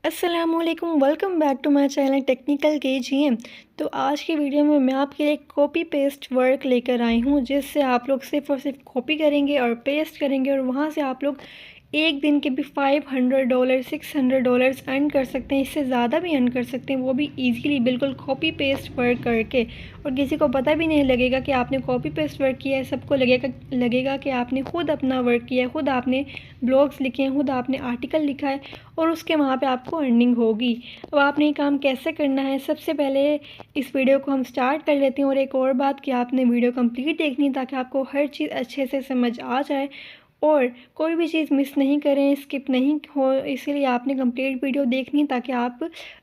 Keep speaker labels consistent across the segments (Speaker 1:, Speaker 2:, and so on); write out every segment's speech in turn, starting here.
Speaker 1: अस्सलामुअलैकुम, welcome back to my channel technical KGM। तो आज की वीडियो में मैं आपके लिए कॉपी पेस्ट वर्क लेकर आई हूँ, जिससे आप लोग सिर्फ़ और सिर्फ कॉपी करेंगे और पेस्ट करेंगे और वहाँ से आप लोग एक दिन के भी $500 $600 अर्न कर सकते हैं। इससे ज़्यादा भी अर्न कर सकते हैं, वो भी इजीली, बिल्कुल कॉपी पेस्ट वर्क करके। और किसी को पता भी नहीं लगेगा कि आपने कॉपी पेस्ट वर्क किया है। सबको लगेगा कि आपने खुद अपना वर्क किया है, खुद आपने ब्लॉग्स लिखे हैं, खुद आपने आर्टिकल लिखा है और उसके वहाँ पे आपको अर्निंग होगी। अब आपने ये काम कैसे करना है, सबसे पहले इस वीडियो को हम स्टार्ट कर लेते हैं। और एक और बात कि आपने वीडियो कंप्लीट देखनी है ताकि आपको हर चीज़ अच्छे से समझ आ जाए और कोई भी चीज़ मिस नहीं करें, स्किप नहीं हो। इसीलिए आपने कंप्लीट वीडियो देखनी है ताकि आप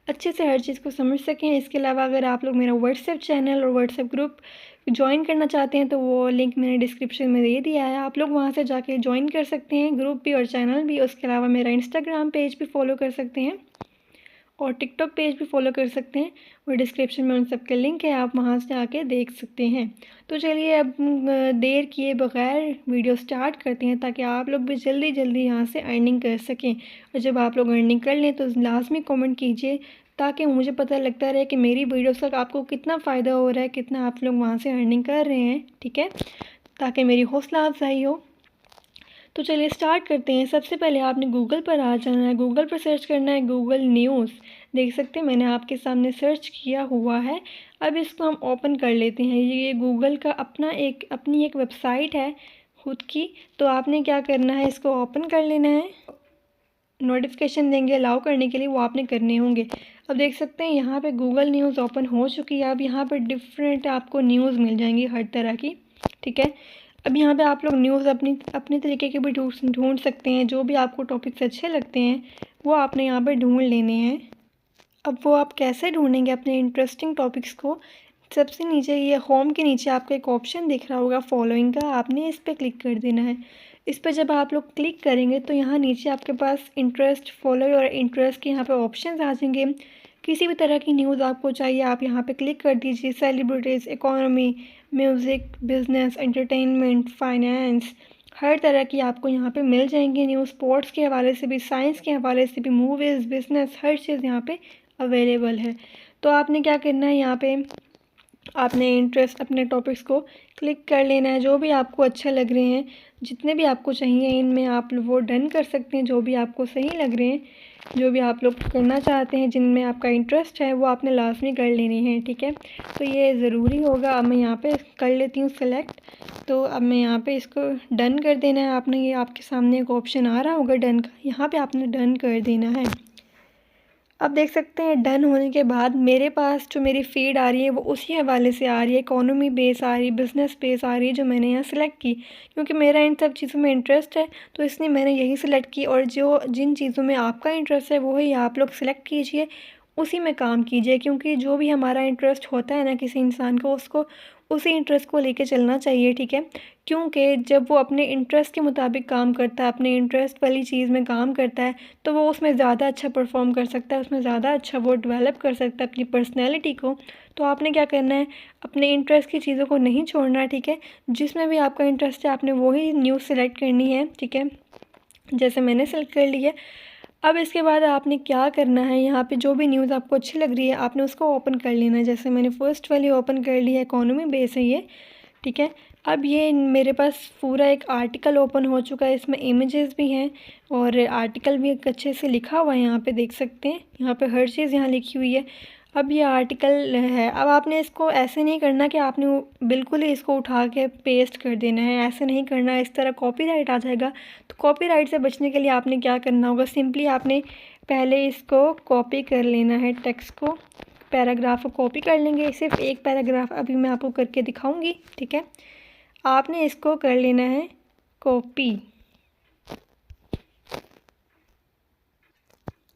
Speaker 1: अच्छे से हर चीज़ को समझ सकें। इसके अलावा अगर आप लोग मेरा व्हाट्सएप चैनल और व्हाट्सएप ग्रुप ज्वाइन करना चाहते हैं तो वो लिंक मैंने डिस्क्रिप्शन में दे दिया है, आप लोग वहाँ से जाके ज्वाइन कर सकते हैं, ग्रुप भी और चैनल भी। उसके अलावा मेरा इंस्टाग्राम पेज भी फॉलो कर सकते हैं और टिकटॉक पेज भी फॉलो कर सकते हैं और डिस्क्रिप्शन में उन सब के लिंक है, आप वहाँ से आके देख सकते हैं। तो चलिए अब देर किए बगैर वीडियो स्टार्ट करते हैं ताकि आप लोग भी जल्दी जल्दी यहाँ से अर्निंग कर सकें। और जब आप लोग अर्निंग कर लें तो लाजमी कमेंट कीजिए ताकि मुझे पता लगता रहे कि मेरी वीडियोस का आपको कितना फ़ायदा हो रहा है, कितना आप लोग वहाँ से अर्निंग कर रहे हैं, ठीक है, ताकि मेरी हौसला अफजाई हो। तो चलिए स्टार्ट करते हैं। सबसे पहले आपने गूगल पर आ जाना है, गूगल पर सर्च करना है गूगल न्यूज़। देख सकते हैं मैंने आपके सामने सर्च किया हुआ है। अब इसको हम ओपन कर लेते हैं। ये गूगल का अपनी एक वेबसाइट है खुद की। तो आपने क्या करना है, इसको ओपन कर लेना है। नोटिफिकेशन देंगे अलाउ करने के लिए, वो आपने करने होंगे। अब देख सकते हैं यहाँ पे गूगल न्यूज़ ओपन हो चुकी है। अब यहाँ पर डिफरेंट आपको न्यूज़ मिल जाएंगी हर तरह की, ठीक है। अब यहाँ पे आप लोग न्यूज़ अपनी तरीके के भी ढूंढ सकते हैं। जो भी आपको टॉपिक्स अच्छे लगते हैं वो आपने यहाँ पर ढूंढ लेने हैं। अब वो आप कैसे ढूंढेंगे अपने इंटरेस्टिंग टॉपिक्स को, सबसे नीचे ये होम के नीचे आपको एक ऑप्शन दिख रहा होगा फॉलोइंग का, आपने इस पर क्लिक कर देना है। इस पर जब आप लोग क्लिक करेंगे तो यहाँ नीचे आपके पास इंटरेस्ट, फॉलो और इंटरेस्ट के यहाँ पे ऑप्शन आ जाएंगे। किसी भी तरह की न्यूज़ आपको चाहिए आप यहाँ पे क्लिक कर दीजिए। Celebrities, economy, music, business, entertainment, finance, हर तरह की आपको यहाँ पे मिल जाएंगी न्यूज़। स्पोर्ट्स के हवाले से भी, साइंस के हवाले से भी, मूवीज़, बिज़नेस, हर चीज़ यहाँ पे अवेलेबल है। तो आपने क्या करना है, यहाँ पे आपने इंटरेस्ट अपने टॉपिक्स को क्लिक कर लेना है। जो भी आपको अच्छे लग रहे हैं, जितने भी आपको चाहिए, इनमें आप वो डन कर सकते हैं। जो भी आपको सही लग रहे हैं, जो भी आप लोग करना चाहते हैं, जिनमें आपका इंटरेस्ट है, वो आपने लाजमी कर लेने हैं, ठीक है। तो ये ज़रूरी होगा। अब मैं यहाँ पे कर लेती हूँ सेलेक्ट। तो अब मैं यहाँ पे इसको डन कर देना है आपने। ये आपके सामने एक ऑप्शन आ रहा होगा डन का, यहाँ पे आपने डन कर देना है। अब देख सकते हैं डन होने के बाद मेरे पास जो मेरी फ़ीड आ रही है वो उसी हवाले से आ रही है। इकोनॉमी बेस आ रही है, बिज़नेस बेस आ रही है, जो मैंने यहाँ सेलेक्ट की। क्योंकि मेरा इन सब चीज़ों में इंटरेस्ट है तो इसलिए मैंने यही सेलेक्ट की। और जो जिन चीज़ों में आपका इंटरेस्ट है वही आप लोग सेलेक्ट कीजिए, उसी में काम कीजिए। क्योंकि जो भी हमारा इंटरेस्ट होता है ना किसी इंसान को, उसको उसी इंटरेस्ट को लेके चलना चाहिए, ठीक है। क्योंकि जब वो अपने इंटरेस्ट के मुताबिक काम करता है, अपने इंटरेस्ट वाली चीज़ में काम करता है, तो वो उसमें ज़्यादा अच्छा परफॉर्म कर सकता है, उसमें ज़्यादा अच्छा वो डेवलप कर सकता है अपनी पर्सनैलिटी को। तो आपने क्या करना है, अपने इंटरेस्ट की चीज़ों को नहीं छोड़ना, ठीक है। जिसमें भी आपका इंटरेस्ट है आपने वही न्यूज़ सेलेक्ट करनी है, ठीक है, जैसे मैंने सेलेक्ट कर ली है। अब इसके बाद आपने क्या करना है, यहाँ पे जो भी न्यूज़ आपको अच्छी लग रही है आपने उसको ओपन कर लेना है। जैसे मैंने फ़र्स्ट वाली ओपन कर ली है, इकोनॉमी बेस है ये, ठीक है। अब ये मेरे पास पूरा एक आर्टिकल ओपन हो चुका है, इसमें इमेजेस भी हैं और आर्टिकल भी एक अच्छे से लिखा हुआ है। यहाँ पे देख सकते हैं, यहाँ पे हर चीज़ यहाँ लिखी हुई है। अब ये आर्टिकल है। अब आपने इसको ऐसे नहीं करना कि आपने बिल्कुल ही इसको उठा के पेस्ट कर देना है, ऐसे नहीं करना है, इस तरह कॉपीराइट आ जाएगा। तो कॉपीराइट से बचने के लिए आपने क्या करना होगा, सिंपली आपने पहले इसको कॉपी कर लेना है, टेक्स्ट को, पैराग्राफ को कॉपी कर लेंगे। सिर्फ एक पैराग्राफ अभी मैं आपको करके दिखाऊंगी, ठीक है। आपने इसको कर लेना है कॉपी।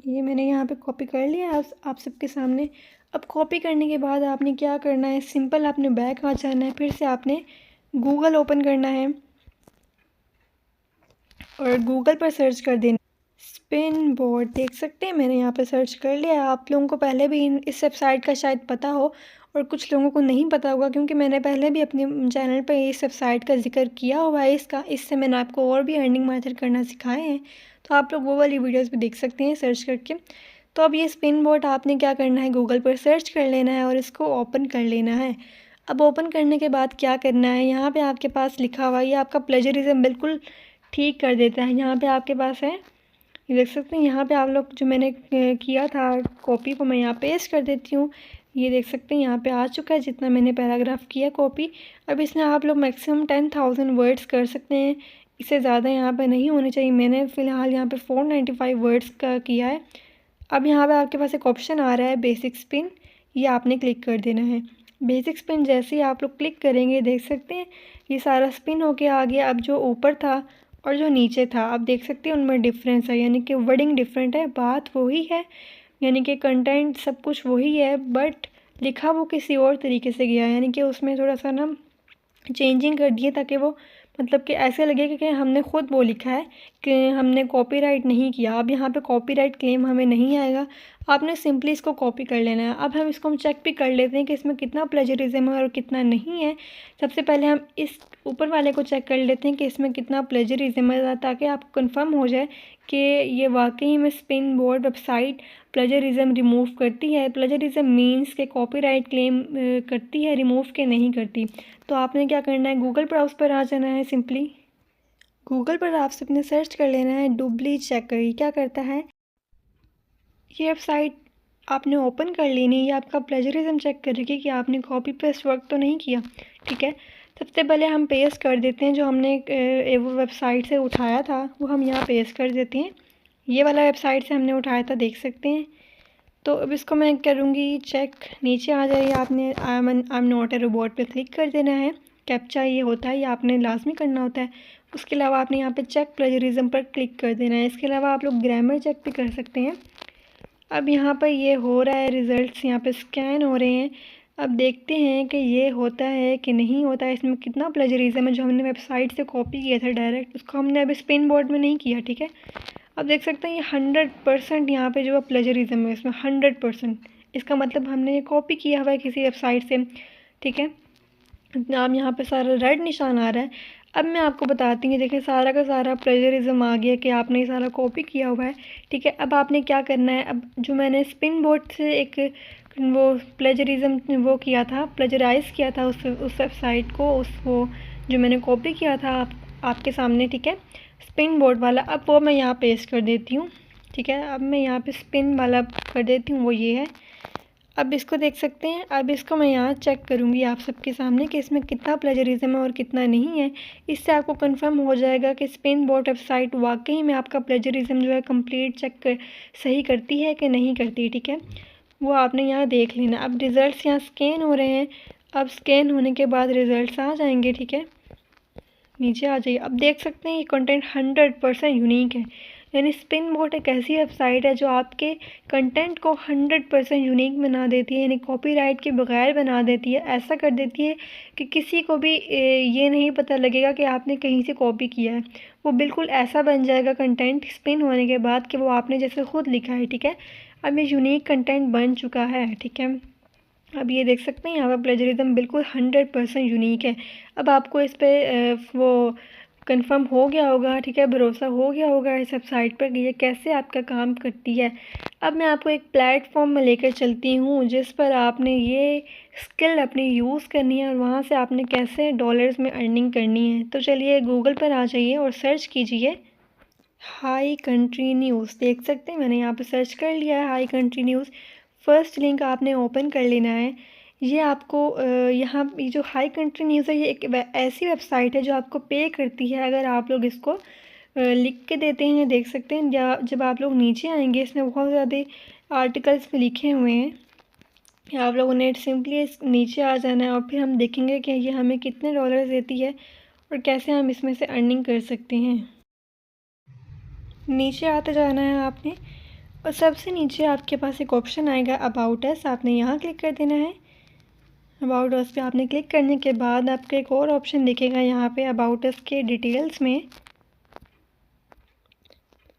Speaker 1: ये मैंने यहाँ पे कॉपी कर लिया है आप सबके सामने। अब कॉपी करने के बाद आपने क्या करना है, सिंपल आपने बैक आ जाना है, फिर से आपने गूगल ओपन करना है और गूगल पर सर्च कर देना स्पिन बोर्ड। देख सकते हैं मैंने यहाँ पे सर्च कर लिया है। आप लोगों को पहले भी इस वेबसाइट का शायद पता हो और कुछ लोगों को नहीं पता होगा, क्योंकि मैंने पहले भी अपने चैनल पर इस वेबसाइट का जिक्र किया हुआ है इससे मैंने आपको और भी अर्निंग मेथड करना सिखाए हैं। तो आप लोग वो वाली वीडियोस भी देख सकते हैं सर्च करके। तो अब ये स्पिन बोट आपने क्या करना है, गूगल पर सर्च कर लेना है और इसको ओपन कर लेना है। अब ओपन करने के बाद क्या करना है, यहाँ पे आपके पास लिखा हुआ है, ये आपका प्लेजरिज्म बिल्कुल ठीक कर देता है। यहाँ पे आपके पास है, ये देख सकते हैं, यहाँ पे आप लोग जो मैंने किया था कॉपी को मैं यहाँ पेस्ट कर देती हूँ। ये देख सकते हैं यहाँ पे आ चुका है जितना मैंने पैराग्राफ किया कॉपी। अब इसमें आप लोग मैक्सिमम 10,000 वर्ड्स कर सकते हैं, इससे ज़्यादा यहाँ पे नहीं होने चाहिए। मैंने फ़िलहाल यहाँ पे 495 वर्ड्स का किया है। अब यहाँ पे आपके पास एक ऑप्शन आ रहा है बेसिक स्पिन, ये आपने क्लिक कर देना है। बेसिक स्पिन जैसे ही आप लोग क्लिक करेंगे देख सकते हैं ये सारा स्पिन होके आ गया। अब जो ऊपर था और जो नीचे था आप देख सकते हैं उनमें डिफरेंस है, यानी कि वर्डिंग डिफरेंट है, बात वही है, यानी कि कंटेंट सब कुछ वही है, बट लिखा वो किसी और तरीके से गया है। यानी कि उसमें थोड़ा सा ना चेंजिंग कर दिए ताकि वो मतलब कि ऐसे लगे कि हमने ख़ुद वो लिखा है, कि हमने कॉपीराइट नहीं किया। अब यहाँ पे कॉपीराइट क्लेम हमें नहीं आएगा, आपने सिंपली इसको कॉपी कर लेना है। अब हम इसको चेक भी कर लेते हैं कि इसमें कितना प्लेजरिज्म है और कितना नहीं है। सबसे पहले हम इस ऊपर वाले को चेक कर लेते हैं कि इसमें कितना प्लेजरिज्म है, ताकि आपको कंफर्म हो जाए कि ये वाकई में spin board website plagiarism remove करती है। प्लेजरिज्म मीन्स के कॉपीराइट क्लेम करती है, रिमूव के नहीं करती। तो आपने क्या करना है, गूगल ब्राउज़ पर आ जाना है। सिंपली गूगल पर आपसे अपने सर्च कर लेना है डुबली चेकर। ये क्या करता है, ये वेबसाइट आपने ओपन कर लेनी है, ये आपका प्लेजरिज्म चेक करेगी कि आपने कॉपी पेस्ट वर्क तो नहीं किया। ठीक है, सबसे पहले हम पेस्ट कर देते हैं जो हमने वो वेबसाइट से उठाया था, वो हम यहाँ पेस्ट कर देते हैं। ये वाला वेबसाइट से हमने उठाया था, देख सकते हैं। तो अब इसको मैं करूँगी चेक, नीचे आ जाइए, आपने I am not a robot पे क्लिक कर देना है। कैप्चा ये होता है, ये आपने लाजमी करना होता है। उसके अलावा आपने यहाँ पे चेक प्लेजरिज्म पर क्लिक कर देना है। इसके अलावा आप लोग ग्रामर चेक भी कर सकते हैं। अब यहाँ पर ये हो रहा है, रिज़ल्ट्स यहाँ पे स्कैन हो रहे हैं। अब देखते हैं कि ये होता है कि नहीं होता है, इसमें कितना प्लेजरिज्म है। जो हमने वेबसाइट से कॉपी किया था डायरेक्ट, उसको हमने अभी स्पिन बोर्ड में नहीं किया। ठीक है, अब देख सकते हैं ये 100% यहाँ पे जो प्लेजरिज्म है इसमें 100%। इसका मतलब हमने ये कॉपी किया हुआ है किसी वेबसाइट से। ठीक है, नाम यहाँ पे सारा रेड निशान आ रहा है। अब मैं आपको बताती हूँ, देखिए सारा का सारा प्लेजरिज्म आ गया कि आपने ये सारा कॉपी किया हुआ है। ठीक है, अब आपने क्या करना है, अब जो मैंने स्पिन बोर्ड से एक वो प्लेजरिज्म वो किया था, प्लेजराइज़ किया था उस वेबसाइट को, वो जो मैंने कॉपी किया था आपके सामने। ठीक है, स्पिन बोर्ड वाला, अब वो मैं यहाँ पेस्ट कर देती हूँ। ठीक है, अब मैं यहाँ पे स्पिन वाला कर देती हूँ, वो ये है। अब इसको देख सकते हैं। अब इसको मैं यहाँ चेक करूँगी आप सबके सामने कि इसमें कितना प्लेजरिज्म है और कितना नहीं है। इससे आपको कंफर्म हो जाएगा कि स्पिन बोर्ड वेबसाइट वाकई में आपका प्लेजरिज्म जो है कंप्लीट चेक सही करती है कि नहीं करती। ठीक है, वो आपने यहाँ देख लेना। अब रिज़ल्ट्स यहाँ स्कैन हो रहे हैं, अब स्कैन होने के बाद रिज़ल्ट्स आ जाएंगे। ठीक है, नीचे आ जाइए। अब देख सकते हैं ये कंटेंट 100% यूनिक है, यानी स्पिन बोर्ड एक ऐसी वेबसाइट है जो आपके कंटेंट को 100% यूनिक बना देती है, यानी कॉपीराइट के बगैर बना देती है। ऐसा कर देती है कि किसी को भी ये नहीं पता लगेगा कि आपने कहीं से कॉपी किया है। वो बिल्कुल ऐसा बन जाएगा कंटेंट स्पिन होने के बाद कि वो आपने जैसे खुद लिखा है। ठीक है, अब ये यूनिक कंटेंट बन चुका है। ठीक है, अब ये देख सकते हैं यहाँ पर प्लेजरिज्म बिल्कुल 100% यूनिक है। अब आपको इस पर वो कंफर्म हो गया होगा। ठीक है, भरोसा हो गया होगा इस वेबसाइट पर कि ये कैसे आपका काम करती है। अब मैं आपको एक प्लेटफॉर्म में लेकर चलती हूँ जिस पर आपने ये स्किल अपनी यूज़ करनी है और वहाँ से आपने कैसे डॉलर्स में अर्निंग करनी है। तो चलिए गूगल पर आ जाइए और सर्च कीजिए हाई कंट्री न्यूज़। देख सकते हैं मैंने यहाँ पर सर्च कर लिया है high country news. First link आपने ओपन कर लेना है। ये आपको यहाँ जो हाई कंट्री न्यूज़ है, ये एक ऐसी वेबसाइट है जो आपको पे करती है अगर आप लोग इसको लिख के देते हैं। देख सकते हैं जब आप लोग नीचे आएंगे, इसमें बहुत ज़्यादा आर्टिकल्स में लिखे हुए हैं। आप लोगों ने सिंपली नीचे आ जाना है और फिर हम देखेंगे कि ये हमें कितने डॉलर देती है और कैसे हम इसमें से अर्निंग कर सकते हैं। नीचे आते जाना है आपने और सबसे नीचे आपके पास एक ऑप्शन आएगा अबाउट अस, आपने यहाँ क्लिक कर देना है। अबाउट अस पे आपने क्लिक करने के बाद आपको एक और ऑप्शन दिखेगा यहाँ पे अबाउट अस के डिटेल्स में।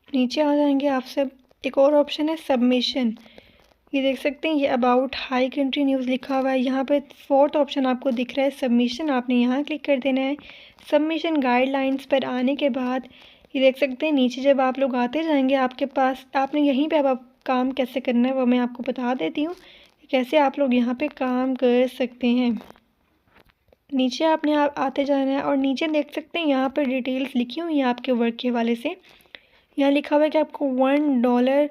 Speaker 1: नीचे आ जाएंगे आप सब, एक और ऑप्शन है सबमिशन। ये देख सकते हैं ये अबाउट हाई कंट्री न्यूज़ लिखा हुआ है। यहाँ पे फोर्थ ऑप्शन आपको दिख रहा है सबमिशन, आपने यहाँ क्लिक कर देना है। सबमिशन गाइडलाइंस पर आने के बाद ये देख सकते हैं नीचे जब आप लोग आते जाएंगे आपके पास, आपने यहीं पे अब काम कैसे करना है वो मैं आपको बता देती हूँ, कैसे आप लोग यहाँ पे काम कर सकते हैं। नीचे आपने आते जाना है और नीचे देख सकते हैं यहाँ पर डिटेल्स लिखी हुई हैं आपके वर्क के हवाले से। यहाँ लिखा हुआ है कि आपको $1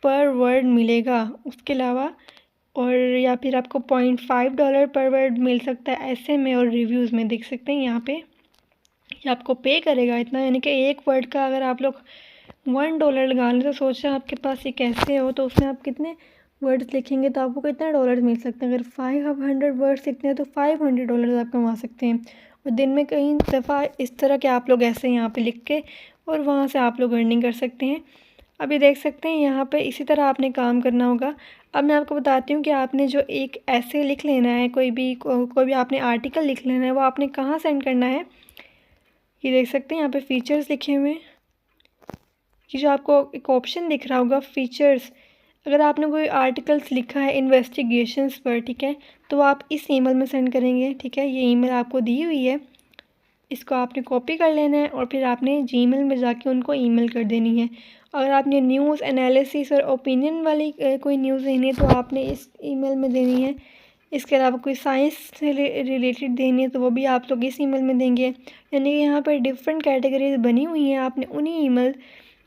Speaker 1: पर वर्ड मिलेगा, उसके अलावा और या फिर आपको $0.5 पर वर्ड मिल सकता है ऐसे में। और रिव्यूज़ में देख सकते हैं यहाँ पे ये आपको पे करेगा इतना, यानी कि एक वर्ड का अगर आप लोग $1 लगा लें तो सोचें आपके पास ये कैसे हो, तो उसमें आप कितने वर्ड्स लिखेंगे तो आपको कितने डॉलर मिल सकते हैं। अगर 500 वर्ड्स लिखते हैं तो $500 आप कमा सकते हैं। और दिन में कई दफ़ा इस तरह के आप लोग ऐसे यहाँ पे लिख के और वहाँ से आप लोग अर्निंग कर सकते हैं। अभी देख सकते हैं यहाँ पे इसी तरह आपने काम करना होगा। अब मैं आपको बताती हूँ कि आपने जो एक ऐसे लिख लेना है, कोई भी आपने आर्टिकल लिख लेना है, वो आपने कहाँ सेंड करना है। ये देख सकते हैं यहाँ पे फ़ीचर्स लिखे हुए हैं। ये जो आपको एक ऑप्शन दिख रहा होगा फ़ीचर्स, अगर आपने कोई आर्टिकल्स लिखा है इन्वेस्टिगेशंस पर, ठीक है, तो आप इस ईमेल में सेंड करेंगे। ठीक है, ये ईमेल आपको दी हुई है, इसको आपने कॉपी कर लेना है और फिर आपने जीमेल में जाके उनको ईमेल कर देनी है। अगर आपने न्यूज़ एनालिसिस और ओपिनियन वाली कोई न्यूज़ देनी है तो आपने इस ईमेल में देनी है। इसके अलावा कोई साइंस से रिलेटेड देनी है तो वो भी आप लोग इस ईमेल में देंगे। यानी कि यहाँ पर डिफरेंट कैटेगरीज बनी हुई हैं, आपने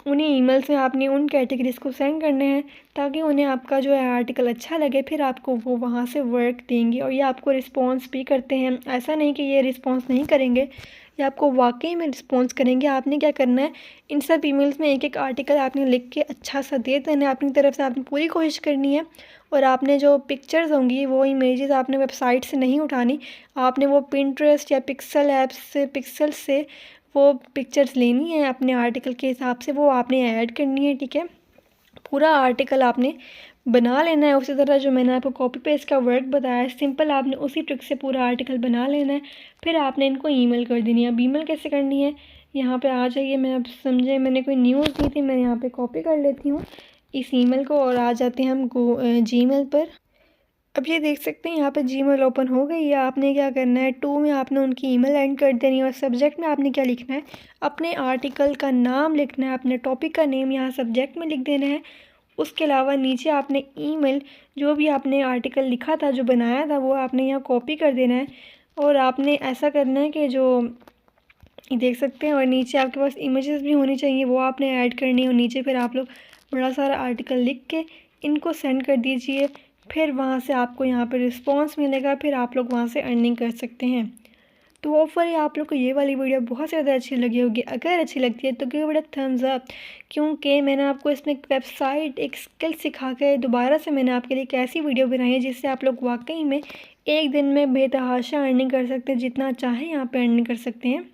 Speaker 1: उन्हीं ईमेल्स में आपने उन कैटेगरीज़ को सेंड करने हैं ताकि उन्हें आपका जो है आर्टिकल अच्छा लगे, फिर आपको वो वहाँ से वर्क देंगे और ये आपको रिस्पॉन्स भी करते हैं। ऐसा नहीं कि ये रिस्पॉन्स नहीं करेंगे, ये आपको वाकई में रिस्पॉन्स करेंगे। आपने क्या करना है, इन सब ईमेल्स में एक एक आर्टिकल आपने लिख के अच्छा सा दे देना है। अपनी तरफ से आपने पूरी कोशिश करनी है और आपने जो पिक्चर्स होंगी वो इमेजेस आपने वेबसाइट से नहीं उठानी, आपने वो पिंटरेस्ट या पिक्सल से वो पिक्चर्स लेनी है अपने आर्टिकल के हिसाब से, वो आपने ऐड करनी है। ठीक है, पूरा आर्टिकल आपने बना लेना है उसी तरह जो मैंने आपको कॉपी पेस्ट का वर्क बताया है, सिंपल आपने उसी ट्रिक से पूरा आर्टिकल बना लेना है। फिर आपने इनको ईमेल कर देनी है। अब ईमेल कैसे करनी है, यहाँ पे आ जाइए, मैं अब समझे मैंने कोई न्यूज़ दी थी, मैं यहाँ पे कॉपी कर लेती हूँ इस ईमेल को और आ जाते हैं हम जीमेल पर। अब ये देख सकते हैं यहाँ पे जीमेल ओपन हो गई है। आपने क्या करना है, टू में आपने उनकी ईमेल एंड कर देनी है और सब्जेक्ट में आपने क्या लिखना है, अपने आर्टिकल का नाम लिखना है, अपने टॉपिक का नेम यहाँ सब्जेक्ट में लिख देना है। उसके अलावा नीचे आपने ईमेल जो भी आपने आर्टिकल लिखा था, जो बनाया था, वो आपने यहाँ कॉपी कर देना है और आपने ऐसा करना है कि जो देख सकते हैं और नीचे आपके पास इमेजेस भी होनी चाहिए, वो आपने ऐड करनी है और नीचे फिर आप लोग बड़ा सारा आर्टिकल लिख के इनको सेंड कर दीजिए। फिर वहाँ से आपको यहाँ पर रिस्पॉन्स मिलेगा, फिर आप लोग वहाँ से अर्निंग कर सकते हैं। तो होपफुली आप लोग को ये वाली वीडियो बहुत ज़्यादा अच्छी लगी होगी। अगर अच्छी लगती है तो give it a thumbs up, क्योंकि मैंने आपको इसमें एक वेबसाइट, एक स्किल सिखा के दोबारा से मैंने आपके लिए एक ऐसी वीडियो बनाई है जिससे आप लोग वाकई में एक दिन में बेतहाशा अर्निंग कर सकते हैं, जितना चाहे यहाँ पे अर्निंग कर सकते हैं।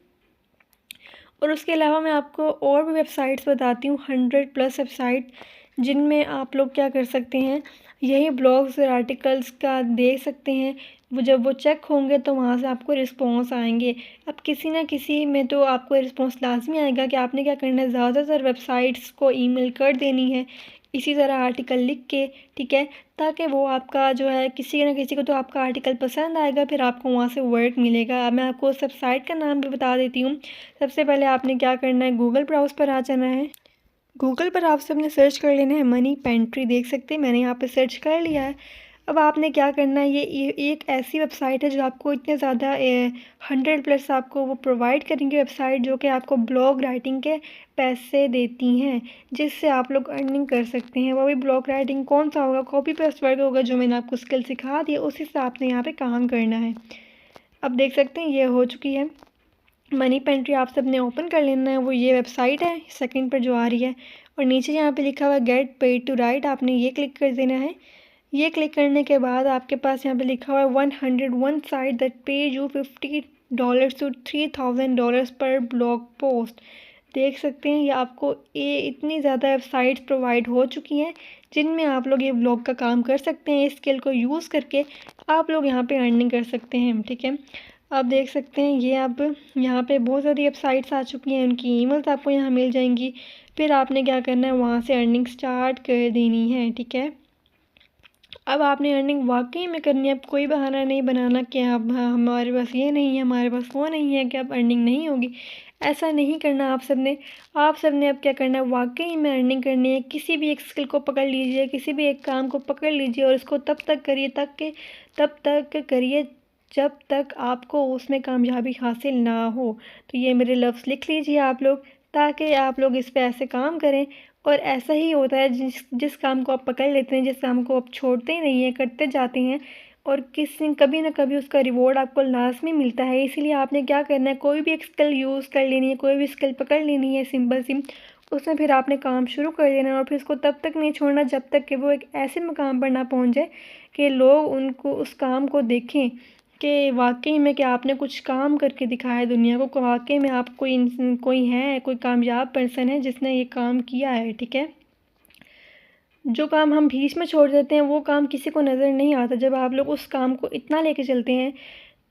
Speaker 1: और उसके अलावा मैं आपको और भी वेबसाइट्स बताती हूँ, 100+ वेबसाइट, जिनमें आप लोग क्या कर सकते हैं, यही ब्लॉग्स और आर्टिकल्स का देख सकते हैं। वो जब वो चेक होंगे तो वहाँ से आपको रिस्पॉन्स आएंगे। अब किसी ना किसी में तो आपको रिस्पॉन्स लाजमी आएगा कि आपने क्या करना है, ज़्यादातर वेबसाइट्स को ईमेल कर देनी है इसी तरह आर्टिकल लिख के। ठीक है, ताकि वो आपका जो है किसी ना किसी को तो आपका आर्टिकल पसंद आएगा, फिर आपको वहाँ से वर्क मिलेगा। अब मैं आपको उस वेबसाइट का नाम भी बता देती हूँ। सबसे पहले आपने क्या करना है, गूगल ब्राउज़ पर आ जाना है। गूगल पर आप सबने सर्च कर लेना है मनी पेंट्री, देख सकते हैं मैंने यहाँ पे सर्च कर लिया है। अब आपने क्या करना है, ये एक ऐसी वेबसाइट है जो आपको इतने ज़्यादा 100+ आपको वो प्रोवाइड करेंगे वेबसाइट, जो कि आपको ब्लॉग राइटिंग के पैसे देती हैं, जिससे आप लोग अर्निंग कर सकते हैं। वो भी ब्लॉग राइटिंग कौन सा होगा, कॉपी पेस्ट वर्क होगा, जो मैंने आपको स्किल सिखा दी है उसी से आपने यहाँ पर काम करना है। अब देख सकते हैं ये हो चुकी है मनी पेंट्री, आप सबने ओपन कर लेना है। वो ये वेबसाइट है सेकंड पर जो आ रही है, और नीचे यहाँ पे लिखा हुआ है गेट पेड टू राइट, आपने ये क्लिक कर देना है। ये क्लिक करने के बाद आपके पास यहाँ पे लिखा हुआ है 101 साइट दैट पे यू $50 to $3000 पर ब्लॉग पोस्ट। देख सकते हैं ये आपको ये इतनी ज़्यादा वेबसाइट्स प्रोवाइड हो चुकी हैं जिनमें आप लोग ये ब्लॉग का काम कर सकते हैं। इस स्किल को यूज़ करके आप लोग यहाँ पे अर्निंग कर सकते हैं। ठीक है, आप देख सकते हैं ये अब यहाँ पे बहुत सारी वेबसाइट्स आ चुकी हैं, उनकी ईमेल्स आपको यहाँ मिल जाएंगी। फिर आपने क्या करना है, वहाँ से अर्निंग स्टार्ट कर देनी है। ठीक है, अब आपने अर्निंग वाकई में करनी है। अब कोई बहाना नहीं बनाना कि अब हमारे पास ये नहीं है, हमारे पास वो नहीं है, कि अब अर्निंग नहीं होगी। ऐसा नहीं करना आप सब ने अब क्या करना है, वाकई में अर्निंग करनी है। किसी भी एक स्किल को पकड़ लीजिए, किसी भी एक काम को पकड़ लीजिए और इसको तब तक करिए जब तक आपको उसमें कामयाबी हासिल ना हो। तो ये मेरे लफ्ज़ लिख लीजिए आप लोग, ताकि आप लोग इस पे ऐसे काम करें। और ऐसा ही होता है, जिस जिस काम को आप पकड़ लेते हैं, जिस काम को आप छोड़ते ही नहीं हैं, करते जाते हैं, और कभी ना कभी उसका रिवॉर्ड आपको लाज़मी मिलता है। इसीलिए आपने क्या करना है, कोई भी एक स्किल यूज़ कर लेनी है, कोई भी स्किल पकड़ लेनी है सिंपल सी, उसमें फिर आपने काम शुरू कर देना है और फिर उसको तब तक नहीं छोड़ना जब तक कि वो एक ऐसे मुकाम पर ना पहुंच जाए कि लोग उनको उस काम को देखें कि वाकई में कि आपने कुछ काम करके दिखाया है दुनिया को, वाकई में आप कोई है, कोई कामयाब पर्सन है जिसने ये काम किया है। ठीक है, जो काम हम बीच में छोड़ देते हैं वो काम किसी को नज़र नहीं आता। जब आप लोग उस काम को इतना लेके चलते हैं,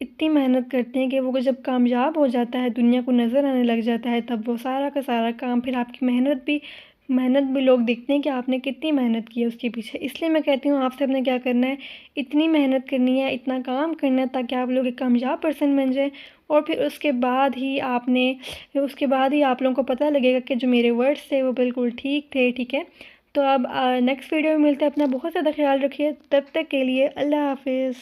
Speaker 1: इतनी मेहनत करते हैं कि वो जब कामयाब हो जाता है, दुनिया को नज़र आने लग जाता है, तब वो सारा का सारा काम, फिर आपकी मेहनत भी लोग देखते हैं कि आपने कितनी मेहनत की है उसके पीछे। इसलिए मैं कहती हूँ आप सबने क्या करना है, इतनी मेहनत करनी है, इतना काम करना है, ताकि आप लोग एक कामयाब पर्सन बन जाए। और फिर उसके बाद ही आप लोगों को पता लगेगा कि जो मेरे वर्ड्स थे वो बिल्कुल ठीक थे। ठीक है, तो अब नेक्स्ट वीडियो में मिलते हैं। अपना बहुत ज़्यादा ख्याल रखिए, तब तक के लिए अल्लाह हाफिज़।